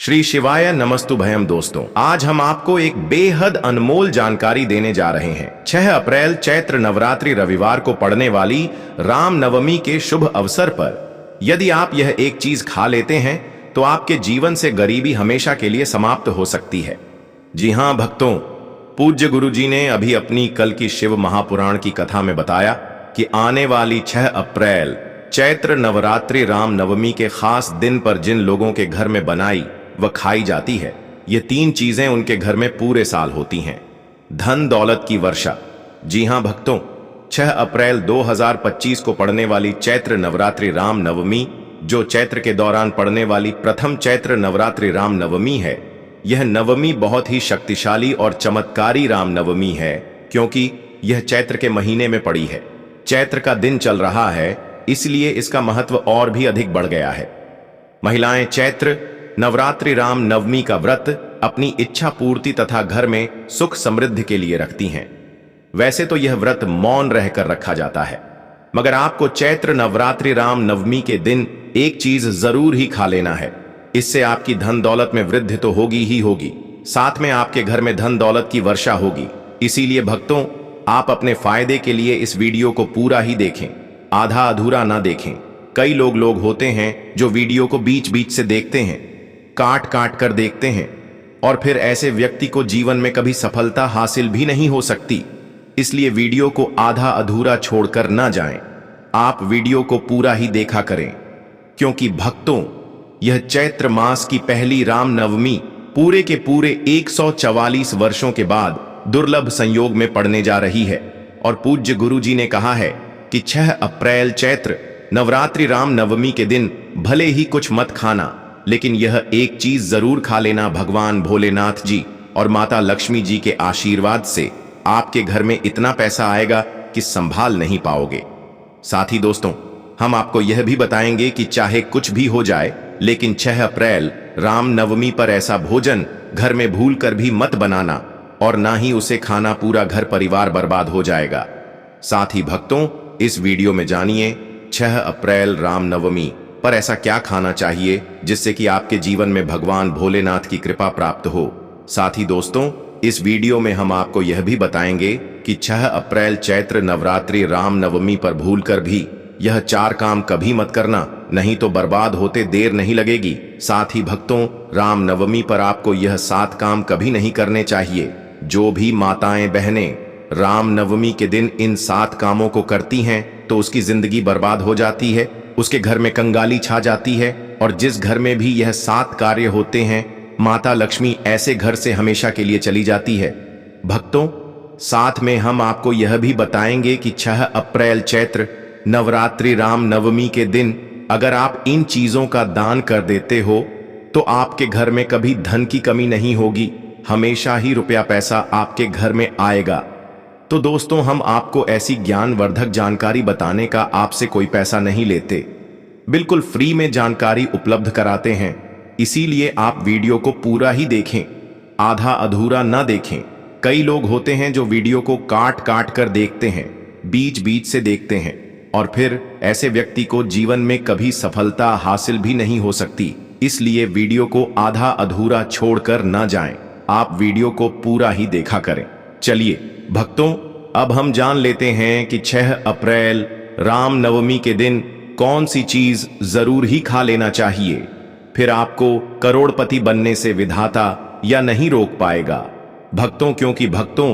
श्री शिवाय नमस्तुभयम। दोस्तों, आज हम आपको एक बेहद अनमोल जानकारी देने जा रहे हैं। 6 अप्रैल चैत्र नवरात्रि रविवार को पड़ने वाली राम नवमी के शुभ अवसर पर यदि आप यह एक चीज खा लेते हैं तो आपके जीवन से गरीबी हमेशा के लिए समाप्त हो सकती है। जी हां भक्तों, पूज्य गुरु जी ने अभी अपनी कल की शिव महापुराण की कथा में बताया कि आने वाली 6 अप्रैल चैत्र नवरात्रि राम नवमी के खास दिन पर जिन लोगों के घर में बनाई व खाई जाती है, ये 3 चीजें उनके घर में पूरे साल होती हैं। धन दौलत की वर्षा। जी हां भक्तों, 6 अप्रैल 2025 को पड़ने वाली चैत्र नवरात्रि राम नवमी, जो चैत्र के दौरान पड़ने वाली प्रथम चैत्र नवरात्रि राम नवमी है, यह नवमी बहुत ही शक्तिशाली और चमत्कारी राम नवमी है, क्योंकि यह चैत्र के महीने में पड़ी है। चैत्र का दिन चल रहा है, इसलिए इसका महत्व और भी अधिक बढ़ गया है। महिलाएं चैत्र नवरात्रि राम नवमी का व्रत अपनी इच्छा पूर्ति तथा घर में सुख समृद्धि के लिए रखती हैं। वैसे तो यह व्रत मौन रहकर रखा जाता है, मगर आपको चैत्र नवरात्रि राम नवमी के दिन एक चीज जरूर ही खा लेना है। इससे आपकी धन दौलत में वृद्धि तो होगी ही होगी, साथ में आपके घर में धन दौलत की वर्षा होगी। इसीलिए भक्तों, आप अपने फायदे के लिए इस वीडियो को पूरा ही देखें, आधा अधूरा ना देखें। कई लोग होते हैं जो वीडियो को बीच बीच से देखते हैं, काट काट कर देखते हैं, और फिर ऐसे व्यक्ति को जीवन में कभी सफलता हासिल भी नहीं हो सकती। इसलिए वीडियो को आधा अधूरा छोड़कर ना जाएं। आप वीडियो को पूरा ही देखा करें, क्योंकि भक्तों, यह चैत्र मास की पहली राम नवमी पूरे के पूरे 144 वर्षों के बाद दुर्लभ संयोग में पड़ने जा रही है। और पूज्य गुरु जी ने कहा है कि 6 अप्रैल चैत्र नवरात्रि राम नवमी के दिन भले ही कुछ मत खाना, लेकिन यह एक चीज जरूर खा लेना। भगवान भोलेनाथ जी और माता लक्ष्मी जी के आशीर्वाद से आपके घर में इतना पैसा आएगा कि संभाल नहीं पाओगे। साथ ही दोस्तों, हम आपको यह भी बताएंगे कि चाहे कुछ भी हो जाए, लेकिन 6 अप्रैल राम नवमी पर ऐसा भोजन घर में भूल कर भी मत बनाना, और ना ही उसे खाना, पूरा घर परिवार बर्बाद हो जाएगा। साथ ही भक्तों, इस वीडियो में जानिए 6 अप्रैल राम नवमी पर ऐसा क्या खाना चाहिए जिससे कि आपके जीवन में भगवान भोलेनाथ की कृपा प्राप्त हो। साथ ही दोस्तों, इस वीडियो में हम आपको यह भी बताएंगे कि 6 अप्रैल चैत्र नवरात्रि राम नवमी पर भूलकर भी यह 4 काम कभी मत करना, नहीं तो बर्बाद होते देर नहीं लगेगी। साथ ही भक्तों, राम नवमी पर आपको यह 7 काम कभी नहीं करने चाहिए। जो भी माताएं बहनें राम नवमी के दिन इन 7 कामों को करती हैं तो उसकी जिंदगी बर्बाद हो जाती है, उसके घर में कंगाली छा जाती है, और जिस घर में भी यह 7 कार्य होते हैं, माता लक्ष्मी ऐसे घर से हमेशा के लिए चली जाती है। भक्तों, साथ में हम आपको यह भी बताएंगे कि 6 अप्रैल चैत्र नवरात्रि राम नवमी के दिन अगर आप इन चीजों का दान कर देते हो तो आपके घर में कभी धन की कमी नहीं होगी, हमेशा ही रुपया पैसा आपके घर में आएगा। तो दोस्तों, हम आपको ऐसी ज्ञानवर्धक जानकारी बताने का आपसे कोई पैसा नहीं लेते, बिल्कुल फ्री में जानकारी उपलब्ध कराते हैं। इसीलिए आप वीडियो को पूरा ही देखें, आधा अधूरा ना देखें। कई लोग होते हैं जो वीडियो को काट काट कर देखते हैं, बीच बीच से देखते हैं, और फिर ऐसे व्यक्ति को जीवन में कभी सफलता हासिल भी नहीं हो सकती। इसलिए वीडियो को आधा अधूरा छोड़कर ना जाएं, आप वीडियो को पूरा ही देखा करें। चलिए भक्तों, अब हम जान लेते हैं कि 6 अप्रैल राम नवमी के दिन कौन सी चीज जरूर ही खा लेना चाहिए, फिर आपको करोड़पति बनने से विधाता या नहीं रोक पाएगा। भक्तों, क्योंकि भक्तों,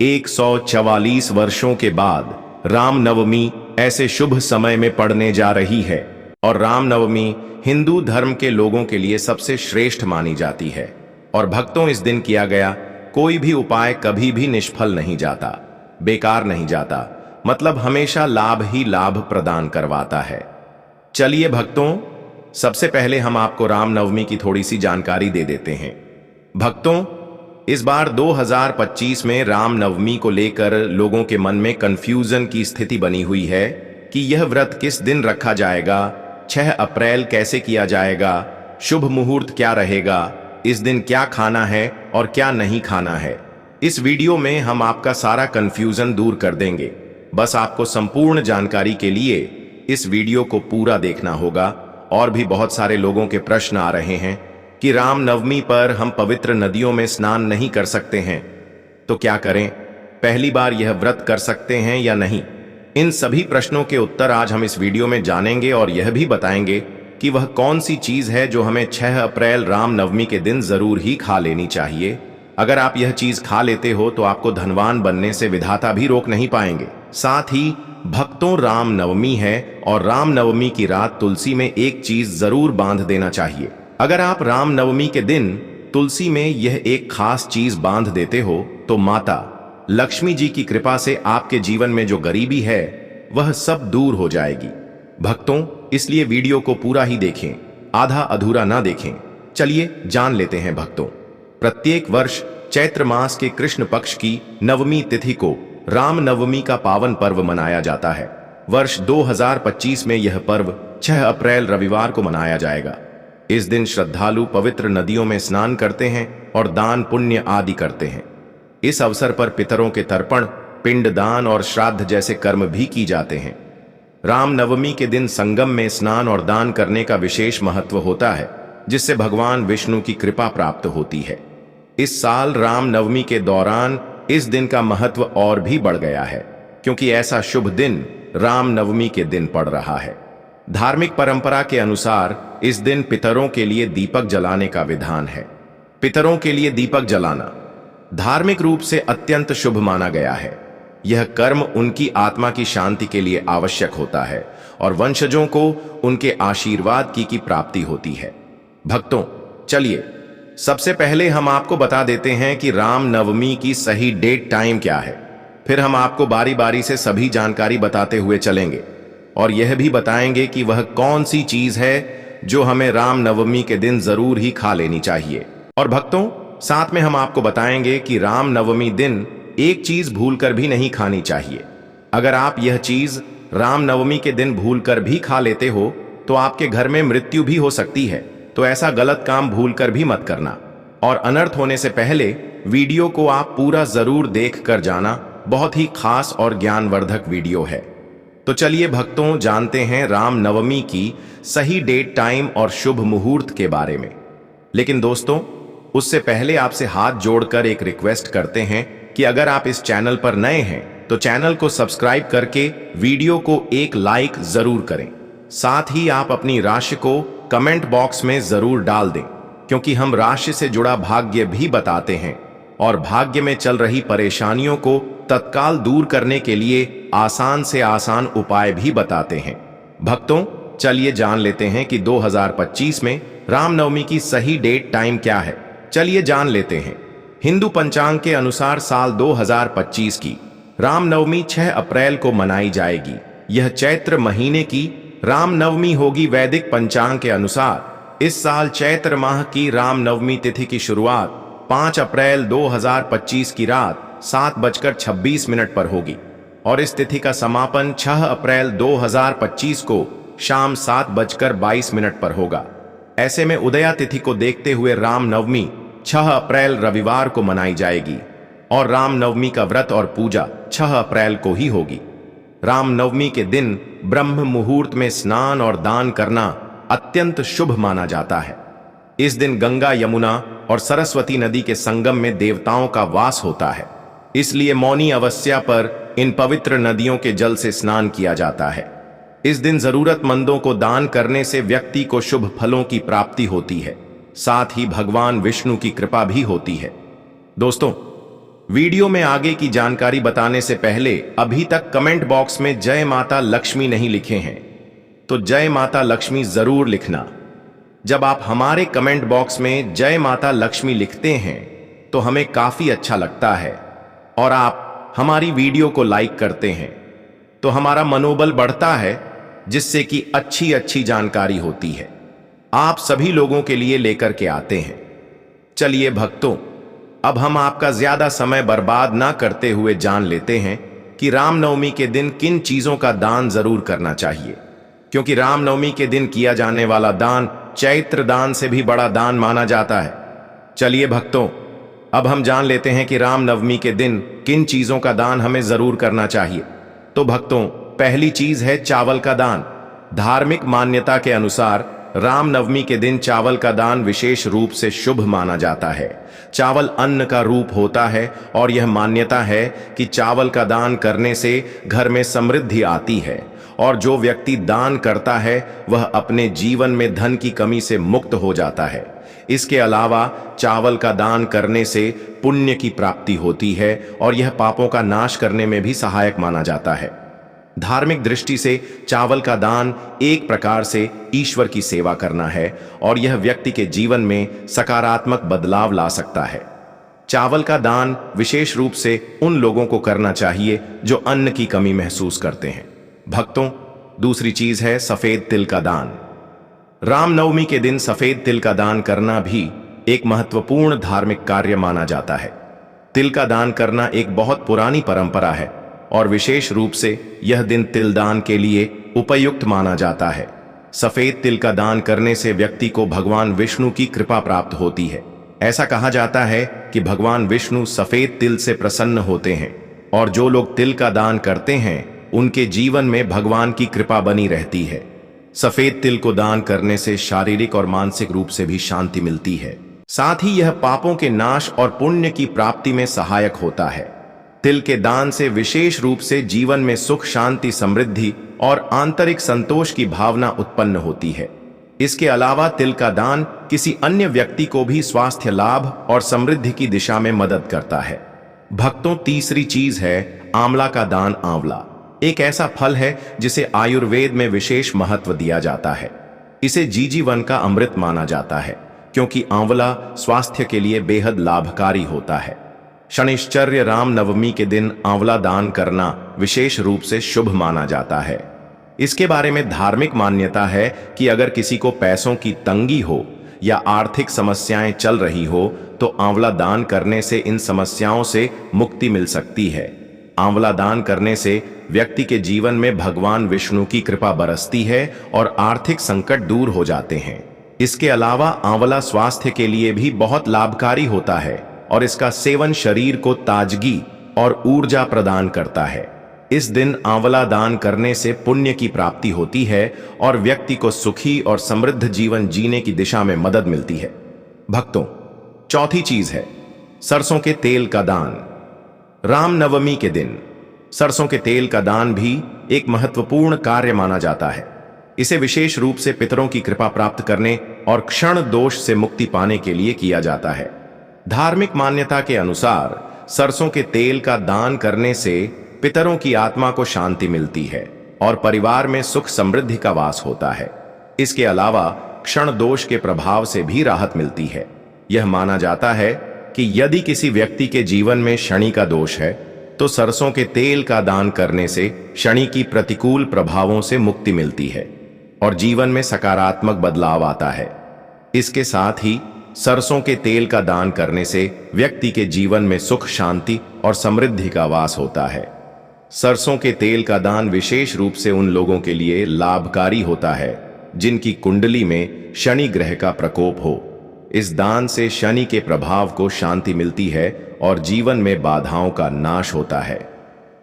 144 वर्षों के बाद राम नवमी ऐसे शुभ समय में पड़ने जा रही है, और राम नवमी हिंदू धर्म के लोगों के लिए सबसे श्रेष्ठ मानी जाती है। और भक्तों, इस दिन किया गया कोई भी उपाय कभी भी निष्फल नहीं जाता, बेकार नहीं जाता, मतलब हमेशा लाभ ही लाभ प्रदान करवाता है। चलिए भक्तों, सबसे पहले हम आपको रामनवमी की थोड़ी सी जानकारी दे देते हैं। भक्तों, इस बार 2025 में रामनवमी को लेकर लोगों के मन में कंफ्यूजन की स्थिति बनी हुई है कि यह व्रत किस दिन रखा जाएगा, 6 अप्रैल कैसे किया जाएगा, शुभ मुहूर्त क्या रहेगा, इस दिन क्या खाना है और क्या नहीं खाना है। इस वीडियो में हम आपका सारा कंफ्यूजन दूर कर देंगे। बस आपको संपूर्ण जानकारी के लिए इस वीडियो को पूरा देखना होगा। और भी बहुत सारे लोगों के प्रश्न आ रहे हैं कि रामनवमी पर हम पवित्र नदियों में स्नान नहीं कर सकते हैं, तो क्या करें? पहली बार यह व्रत कर सकते हैं या नहीं? इन सभी प्रश्नों के उत्तर आज हम इस वीडियो में जानेंगे और यह भी बताएंगे कि वह कौन सी चीज है जो हमें 6 अप्रैल रामनवमी के दिन जरूर ही खा लेनी चाहिए। अगर आप यह चीज खा लेते हो तो आपको धनवान बनने से विधाता भी रोक नहीं पाएंगे। साथ ही भक्तों, रामनवमी है और रामनवमी की रात तुलसी में एक चीज जरूर बांध देना चाहिए। अगर आप रामनवमी के दिन तुलसी में यह एक खास चीज बांध देते हो तो माता लक्ष्मी जी की कृपा से आपके जीवन में जो गरीबी है वह सब दूर हो जाएगी। भक्तों, इसलिए वीडियो को पूरा ही देखें, आधा अधूरा ना देखें। चलिए जान लेते हैं भक्तों। प्रत्येक वर्ष चैत्र मास के कृष्ण पक्ष की नवमी तिथि को रामनवमी का पावन पर्व मनाया जाता है। वर्ष 2025 में यह पर्व 6 अप्रैल रविवार को मनाया जाएगा। इस दिन श्रद्धालु पवित्र नदियों में स्नान करते हैं और दान पुण्य आदि करते हैं। इस अवसर पर पितरों के तर्पण, पिंडदान और श्राद्ध जैसे कर्म भी की जाते हैं। रामनवमी के दिन संगम में स्नान और दान करने का विशेष महत्व होता है, जिससे भगवान विष्णु की कृपा प्राप्त होती है। इस साल रामनवमी के दौरान इस दिन का महत्व और भी बढ़ गया है, क्योंकि ऐसा शुभ दिन रामनवमी के दिन पड़ रहा है। धार्मिक परंपरा के अनुसार इस दिन पितरों के लिए दीपक जलाने का विधान है। पितरों के लिए दीपक जलाना धार्मिक रूप से अत्यंत शुभ माना गया है। यह कर्म उनकी आत्मा की शांति के लिए आवश्यक होता है और वंशजों को उनके आशीर्वाद की प्राप्ति होती है। भक्तों, चलिए सबसे पहले हम आपको बता देते हैं कि रामनवमी की सही डेट टाइम क्या है। फिर हम आपको बारी बारी से सभी जानकारी बताते हुए चलेंगे और यह भी बताएंगे कि वह कौन सी चीज है जो हमें रामनवमी के दिन जरूर ही खा लेनी चाहिए। और भक्तों, साथ में हम आपको बताएंगे कि रामनवमी दिन एक चीज भूलकर भी नहीं खानी चाहिए। अगर आप यह चीज रामनवमी के दिन भूलकर भी खा लेते हो तो आपके घर में मृत्यु भी हो सकती है। तो ऐसा गलत काम भूलकर भी मत करना। और अनर्थ होने से पहले वीडियो को आप पूरा जरूर देख कर जाना। बहुत ही खास और ज्ञानवर्धक वीडियो है। तो चलिए भक्तों, जानते हैं रामनवमी की सही डेट, टाइम और शुभ मुहूर्त के बारे में। लेकिन दोस्तों, उससे पहले आपसे हाथ जोड़कर एक रिक्वेस्ट करते हैं कि अगर आप इस चैनल पर नए हैं तो चैनल को सब्सक्राइब करके वीडियो को एक लाइक जरूर करें। साथ ही आप अपनी राशि को कमेंट बॉक्स में जरूर डाल दें, क्योंकि हम राशि से जुड़ा भाग्य भी बताते हैं और भाग्य में चल रही परेशानियों को तत्काल दूर करने के लिए आसान से आसान उपाय भी बताते हैं। भक्तों, चलिए जान लेते हैं कि 2025 में रामनवमी की सही डेट, टाइम क्या है। चलिए जान लेते हैं। हिंदू पंचांग के अनुसार साल 2025 की रामनवमी 6 अप्रैल को मनाई जाएगी। यह चैत्र महीने की रामनवमी होगी। वैदिक पंचांग के अनुसार इस साल चैत्र माह की रामनवमी तिथि की शुरुआत 5 अप्रैल 2025 की रात 7:26 पर होगी और इस तिथि का समापन 6 अप्रैल 2025 को शाम 7:22 पर होगा। ऐसे में उदया तिथि को देखते हुए रामनवमी 6 अप्रैल रविवार को मनाई जाएगी और रामनवमी का व्रत और पूजा 6 अप्रैल को ही होगी। रामनवमी के दिन ब्रह्म मुहूर्त में स्नान और दान करना अत्यंत शुभ माना जाता है। इस दिन गंगा, यमुना और सरस्वती नदी के संगम में देवताओं का वास होता है। इसलिए मौनी अमावस्या पर इन पवित्र नदियों के जल से स्नान किया जाता है। इस दिन जरूरतमंदों को दान करने से व्यक्ति को शुभ फलों की प्राप्ति होती है। साथ ही भगवान विष्णु की कृपा भी होती है। दोस्तों, वीडियो में आगे की जानकारी बताने से पहले अभी तक कमेंट बॉक्स में जय माता लक्ष्मी नहीं लिखे हैं तो जय माता लक्ष्मी जरूर लिखना। जब आप हमारे कमेंट बॉक्स में जय माता लक्ष्मी लिखते हैं तो हमें काफी अच्छा लगता है और आप हमारी वीडियो को लाइक करते हैं तो हमारा मनोबल बढ़ता है, जिससे कि अच्छी अच्छी जानकारी होती है, आप सभी लोगों के लिए लेकर के आते हैं। चलिए भक्तों, अब हम आपका ज्यादा समय बर्बाद ना करते हुए जान लेते हैं कि रामनवमी के दिन किन चीजों का दान जरूर करना चाहिए, क्योंकि रामनवमी के दिन किया जाने वाला दान चैत्र दान से भी बड़ा दान माना जाता है। चलिए भक्तों, अब हम जान लेते हैं कि रामनवमी के दिन किन चीजों का दान हमें जरूर करना चाहिए। तो भक्तों, पहली चीज है चावल का दान। धार्मिक मान्यता के अनुसार रामनवमी के दिन चावल का दान विशेष रूप से शुभ माना जाता है। चावल अन्न का रूप होता है और यह मान्यता है कि चावल का दान करने से घर में समृद्धि आती है और जो व्यक्ति दान करता है वह अपने जीवन में धन की कमी से मुक्त हो जाता है। इसके अलावा चावल का दान करने से पुण्य की प्राप्ति होती है और यह पापों का नाश करने में भी सहायक माना जाता है। धार्मिक दृष्टि से चावल का दान एक प्रकार से ईश्वर की सेवा करना है और यह व्यक्ति के जीवन में सकारात्मक बदलाव ला सकता है। चावल का दान विशेष रूप से उन लोगों को करना चाहिए जो अन्न की कमी महसूस करते हैं। भक्तों, दूसरी चीज है सफेद तिल का दान। रामनवमी के दिन सफेद तिल का दान करना भी एक महत्वपूर्ण धार्मिक कार्य माना जाता है। तिल का दान करना एक बहुत पुरानी परंपरा है और विशेष रूप से यह दिन तिल दान के लिए उपयुक्त माना जाता है। सफेद तिल का दान करने से व्यक्ति को भगवान विष्णु की कृपा प्राप्त होती है। ऐसा कहा जाता है कि भगवान विष्णु सफेद तिल से प्रसन्न होते हैं और जो लोग तिल का दान करते हैं उनके जीवन में भगवान की कृपा बनी रहती है। सफेद तिल को दान करने से शारीरिक और मानसिक रूप से भी शांति मिलती है। साथ ही यह पापों के नाश और पुण्य की प्राप्ति में सहायक होता है। तिल के दान से विशेष रूप से जीवन में सुख, शांति, समृद्धि और आंतरिक संतोष की भावना उत्पन्न होती है। इसके अलावा तिल का दान किसी अन्य व्यक्ति को भी स्वास्थ्य लाभ और समृद्धि की दिशा में मदद करता है। भक्तों, तीसरी चीज है आंवला का दान। आंवला एक ऐसा फल है जिसे आयुर्वेद में विशेष महत्व दिया जाता है। इसे जीवन का अमृत माना जाता है क्योंकि आंवला स्वास्थ्य के लिए बेहद लाभकारी होता है। शनिश्चर्य रामनवमी के दिन आंवला दान करना विशेष रूप से शुभ माना जाता है। इसके बारे में धार्मिक मान्यता है कि अगर किसी को पैसों की तंगी हो या आर्थिक समस्याएं चल रही हो तो आंवला दान करने से इन समस्याओं से मुक्ति मिल सकती है। आंवला दान करने से व्यक्ति के जीवन में भगवान विष्णु की कृपा बरसती है और आर्थिक संकट दूर हो जाते हैं। इसके अलावा आंवला स्वास्थ्य के लिए भी बहुत लाभकारी होता है और इसका सेवन शरीर को ताजगी और ऊर्जा प्रदान करता है। इस दिन आंवला दान करने से पुण्य की प्राप्ति होती है और व्यक्ति को सुखी और समृद्ध जीवन जीने की दिशा में मदद मिलती है। भक्तों, चौथी चीज है सरसों के तेल का दान। रामनवमी के दिन सरसों के तेल का दान भी एक महत्वपूर्ण कार्य माना जाता है। इसे विशेष रूप से पितरों की कृपा प्राप्त करने और क्षण दोष से मुक्ति पाने के लिए किया जाता है। धार्मिक मान्यता के अनुसार सरसों के तेल का दान करने से पितरों की आत्मा को शांति मिलती है और परिवार में सुख समृद्धि का वास होता है। इसके अलावा क्षण दोष के प्रभाव से भी राहत मिलती है। यह माना जाता है कि यदि किसी व्यक्ति के जीवन में शनि का दोष है तो सरसों के तेल का दान करने से शनि की प्रतिकूल प्रभावों से मुक्ति मिलती है और जीवन में सकारात्मक बदलाव आता है। इसके साथ ही सरसों के तेल का दान करने से व्यक्ति के जीवन में सुख, शांति और समृद्धि का वास होता है। सरसों के तेल का दान विशेष रूप से उन लोगों के लिए लाभकारी होता है जिनकी कुंडली में शनि ग्रह का प्रकोप हो। इस दान से शनि के प्रभाव को शांति मिलती है और जीवन में बाधाओं का नाश होता है।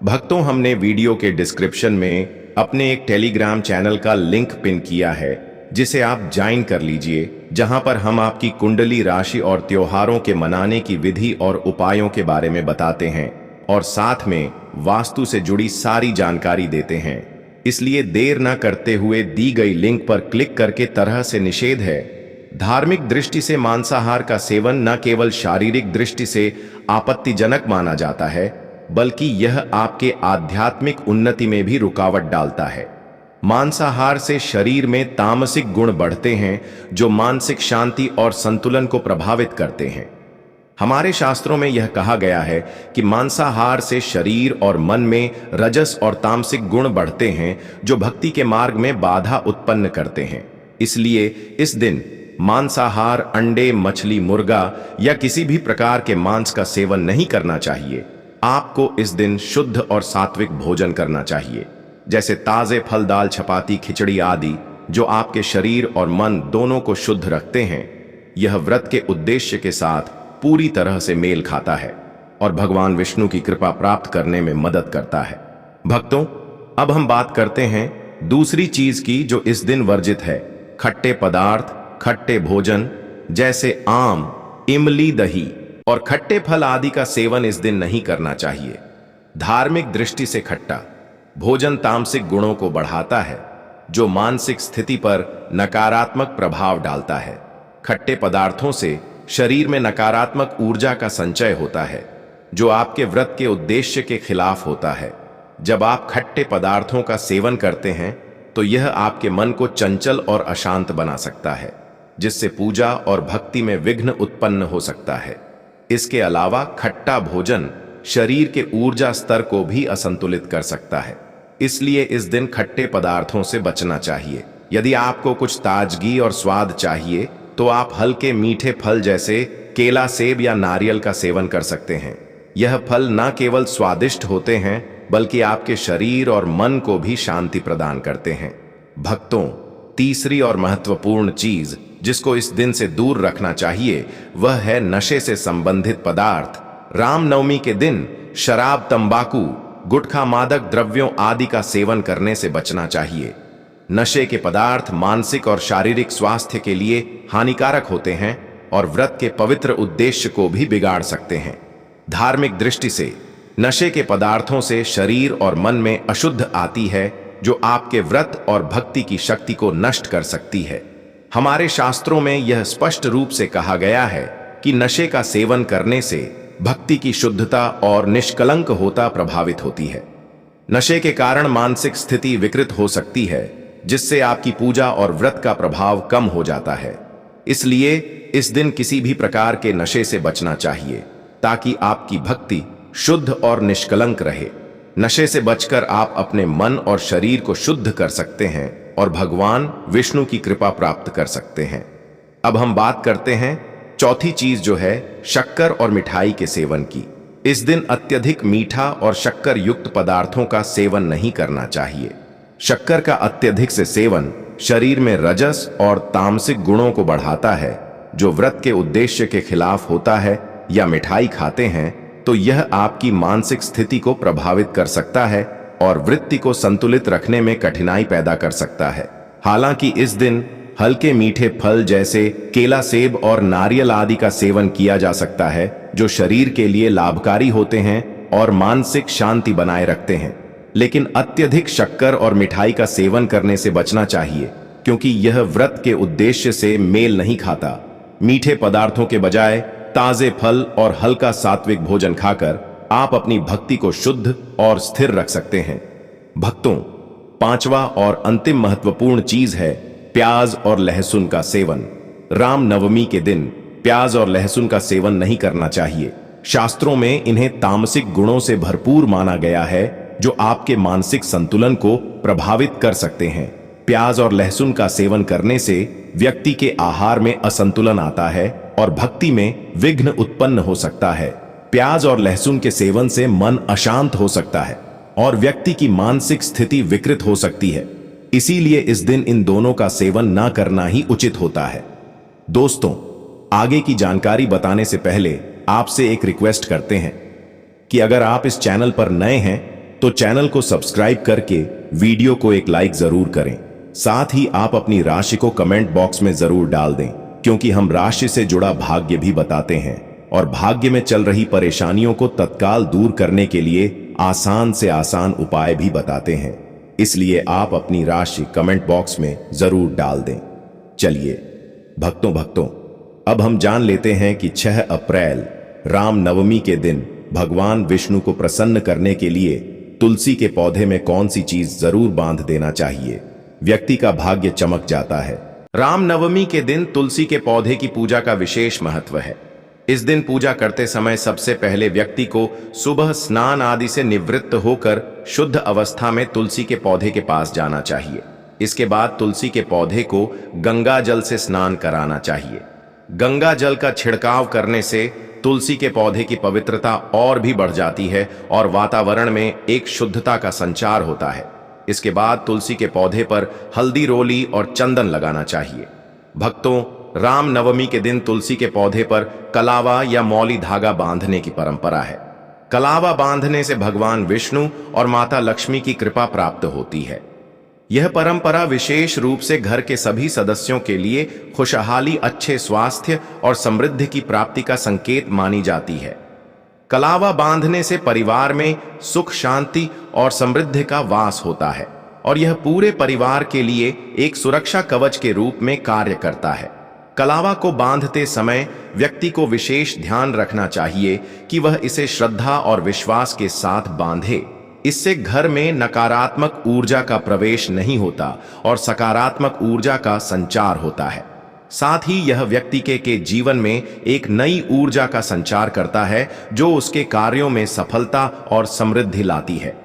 भक्तों, हमने वीडियो के डिस्क्रिप्शन में अपने एक टेलीग्राम चैनल का लिंक पिन किया है जिसे आप ज्वाइन कर लीजिए, जहां पर हम आपकी कुंडली राशि और त्योहारों के मनाने की विधि और उपायों के बारे में बताते हैं और साथ में वास्तु से जुड़ी सारी जानकारी देते हैं। इसलिए देर न करते हुए दी गई लिंक पर क्लिक करके तरह से निषेध है। धार्मिक दृष्टि से मांसाहार का सेवन न केवल शारीरिक दृष्टि से आपत्तिजनक माना जाता है बल्कि यह आपके आध्यात्मिक उन्नति में भी रुकावट डालता है। मांसाहार से शरीर में तामसिक गुण बढ़ते हैं जो मानसिक शांति और संतुलन को प्रभावित करते हैं। हमारे शास्त्रों में यह कहा गया है कि मांसाहार से शरीर और मन में रजस और तामसिक गुण बढ़ते हैं जो भक्ति के मार्ग में बाधा उत्पन्न करते हैं। इसलिए इस दिन मांसाहार, अंडे, मछली, मुर्गा या किसी भी प्रकार के मांस का सेवन नहीं करना चाहिए। आपको इस दिन शुद्ध और सात्विक भोजन करना चाहिए, जैसे ताजे फल, दाल, चपाती, खिचड़ी आदि, जो आपके शरीर और मन दोनों को शुद्ध रखते हैं। यह व्रत के उद्देश्य के साथ पूरी तरह से मेल खाता है और भगवान विष्णु की कृपा प्राप्त करने में मदद करता है। भक्तों, अब हम बात करते हैं दूसरी चीज की जो इस दिन वर्जित है। खट्टे पदार्थ, खट्टे भोजन जैसे आम, इमली, दही और खट्टे फल आदि का सेवन इस दिन नहीं करना चाहिए। धार्मिक दृष्टि से खट्टा भोजन तामसिक गुणों को बढ़ाता है, जो मानसिक स्थिति पर नकारात्मक प्रभाव डालता है। खट्टे पदार्थों से शरीर में नकारात्मक ऊर्जा का संचय होता है, जो आपके व्रत के उद्देश्य के खिलाफ होता है। जब आप खट्टे पदार्थों का सेवन करते हैं तो यह आपके मन को चंचल और अशांत बना सकता है, जिससे पूजा और भक्ति में विघ्न उत्पन्न हो सकता है। इसके अलावा खट्टा भोजन शरीर के ऊर्जा स्तर को भी असंतुलित कर सकता है, इसलिए इस दिन खट्टे पदार्थों से बचना चाहिए। यदि आपको कुछ ताजगी और स्वाद चाहिए तो आप हल्के मीठे फल जैसे केला, सेब या नारियल का सेवन कर सकते हैं। यह फल न केवल स्वादिष्ट होते हैं बल्कि आपके शरीर और मन को भी शांति प्रदान करते हैं। भक्तों, तीसरी और महत्वपूर्ण चीज जिसको इस दिन से दूर रखना चाहिए वह है नशे से संबंधित पदार्थ। रामनवमी के दिन शराब, तंबाकू, गुटखा, मादक द्रव्यों आदि का सेवन करने से बचना चाहिए। नशे के पदार्थ मानसिक और शारीरिक स्वास्थ्य के लिए हानिकारक होते हैं और व्रत के पवित्र उद्देश्य को भी बिगाड़ सकते हैं। धार्मिक दृष्टि से नशे के पदार्थों से शरीर और मन में अशुद्ध आती है, जो आपके व्रत और भक्ति की शक्ति को नष्ट कर सकती है। हमारे शास्त्रों में यह स्पष्ट रूप से कहा गया है कि नशे का सेवन करने से भक्ति की शुद्धता और निष्कलंक होता प्रभावित होती है। नशे के कारण मानसिक स्थिति विकृत हो सकती है, जिससे आपकी पूजा और व्रत का प्रभाव कम हो जाता है। इसलिए इस दिन किसी भी प्रकार के नशे से बचना चाहिए ताकि आपकी भक्ति शुद्ध और निष्कलंक रहे। नशे से बचकर आप अपने मन और शरीर को शुद्ध कर सकते हैं और भगवान विष्णु की कृपा प्राप्त कर सकते हैं। अब हम बात करते हैं चौथी चीज, जो है शक्कर और मिठाई के सेवन की। इस दिन अत्यधिक मीठा और शक्कर युक्त पदार्थों का सेवन नहीं करना चाहिए। शक्कर का अत्यधिक से सेवन शरीर में रजस और तामसिक गुणों को बढ़ाता है, जो व्रत के उद्देश्य के खिलाफ होता है। या मिठाई खाते हैं तो यह आपकी मानसिक स्थिति को प्रभावित कर सकता है और वृत्ति को संतुलित रखने में कठिनाई पैदा कर सकता है। हालांकि इस दिन हल्के मीठे फल जैसे केला, सेब और नारियल आदि का सेवन किया जा सकता है, जो शरीर के लिए लाभकारी होते हैं और मानसिक शांति बनाए रखते हैं। लेकिन अत्यधिक शक्कर और मिठाई का सेवन करने से बचना चाहिए, क्योंकि यह व्रत के उद्देश्य से मेल नहीं खाता। मीठे पदार्थों के बजाय ताजे फल और हल्का सात्विक भोजन खाकर आप अपनी भक्ति को शुद्ध और स्थिर रख सकते हैं। भक्तों, पांचवा और अंतिम महत्वपूर्ण चीज है प्याज और लहसुन का सेवन। रामनवमी के दिन प्याज और लहसुन का सेवन नहीं करना चाहिए। शास्त्रों में इन्हें तामसिक गुणों से भरपूर माना गया है, जो आपके मानसिक संतुलन को प्रभावित कर सकते हैं। प्याज और लहसुन का सेवन करने से व्यक्ति के आहार में असंतुलन आता है और भक्ति में विघ्न उत्पन्न हो सकता है। प्याज और लहसुन के सेवन से मन अशांत हो सकता है और व्यक्ति की मानसिक स्थिति विकृत हो सकती है। इसीलिए इस दिन इन दोनों का सेवन ना करना ही उचित होता है। दोस्तों, आगे की जानकारी बताने से पहले आपसे एक रिक्वेस्ट करते हैं कि अगर आप इस चैनल पर नए हैं तो चैनल को सब्सक्राइब करके वीडियो को एक लाइक जरूर करें। साथ ही आप अपनी राशि को कमेंट बॉक्स में जरूर डाल दें, क्योंकि हम राशि से जुड़ा भाग्य भी बताते हैं और भाग्य में चल रही परेशानियों को तत्काल दूर करने के लिए आसान से आसान उपाय भी बताते हैं। इसलिए आप अपनी राशि कमेंट बॉक्स में जरूर डाल दें। चलिए भक्तों, अब हम जान लेते हैं कि 6 अप्रैल रामनवमी के दिन भगवान विष्णु को प्रसन्न करने के लिए तुलसी के पौधे में कौन सी चीज जरूर बांध देना चाहिए। व्यक्ति का भाग्य चमक जाता है। रामनवमी के दिन तुलसी के पौधे की पूजा का विशेष महत्व है। इस दिन पूजा करते समय सबसे पहले व्यक्ति को सुबह स्नान आदि से निवृत्त होकर शुद्ध अवस्था में तुलसी के पौधे के पास जाना चाहिए। इसके बाद तुलसी के पौधे को गंगा जल से स्नान कराना चाहिए। गंगा जल का छिड़काव करने से तुलसी के पौधे की पवित्रता और भी बढ़ जाती है और वातावरण में एक शुद्धता का संचार होता है। इसके बाद तुलसी के पौधे पर हल्दी, रोली और चंदन लगाना चाहिए। भक्तों, रामनवमी के दिन तुलसी के पौधे पर कलावा या मौली धागा बांधने की परंपरा है। कलावा बांधने से भगवान विष्णु और माता लक्ष्मी की कृपा प्राप्त होती है। यह परंपरा विशेष रूप से घर के सभी सदस्यों के लिए खुशहाली, अच्छे स्वास्थ्य और समृद्धि की प्राप्ति का संकेत मानी जाती है। कलावा बांधने से परिवार में सुख, शांति और समृद्धि का वास होता है और यह पूरे परिवार के लिए एक सुरक्षा कवच के रूप में कार्य करता है। कलावा को बांधते समय व्यक्ति को विशेष ध्यान रखना चाहिए कि वह इसे श्रद्धा और विश्वास के साथ बांधे। इससे घर में नकारात्मक ऊर्जा का प्रवेश नहीं होता और सकारात्मक ऊर्जा का संचार होता है। साथ ही यह व्यक्ति के जीवन में एक नई ऊर्जा का संचार करता है जो उसके कार्यों में सफलता और समृद्धि लाती है।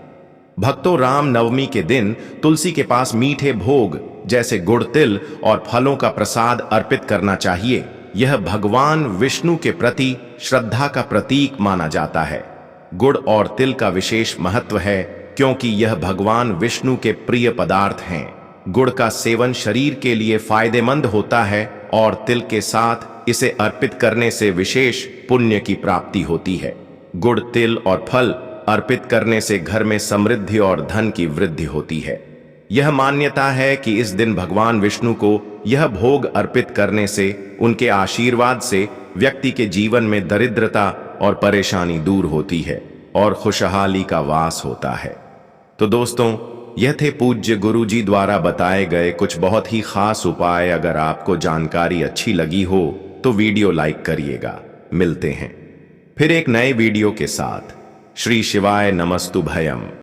भक्तों, राम नवमी के दिन तुलसी के पास मीठे भोग जैसे गुड़, तिल और फलों का प्रसाद अर्पित करना चाहिए। यह भगवान विष्णु के प्रति श्रद्धा का प्रतीक माना जाता है। गुड़ और तिल का विशेष महत्व है क्योंकि यह भगवान विष्णु के प्रिय पदार्थ हैं। गुड़ का सेवन शरीर के लिए फायदेमंद होता है और तिल के साथ इसे अर्पित करने से विशेष पुण्य की प्राप्ति होती है। गुड़, तिल और फल अर्पित करने से घर में समृद्धि और धन की वृद्धि होती है। यह मान्यता है कि इस दिन भगवान विष्णु को यह भोग अर्पित करने से, उनके आशीर्वाद से व्यक्ति के जीवन में दरिद्रता और परेशानी दूर होती है और खुशहाली का वास होता है। तो दोस्तों, यह थे पूज्य गुरु जी द्वारा बताए गए कुछ बहुत ही खास उपाय। अगर आपको जानकारी अच्छी लगी हो तो वीडियो लाइक करिएगा। मिलते हैं फिर एक नए वीडियो के साथ। श्री शिवाय नमस्तुभयम।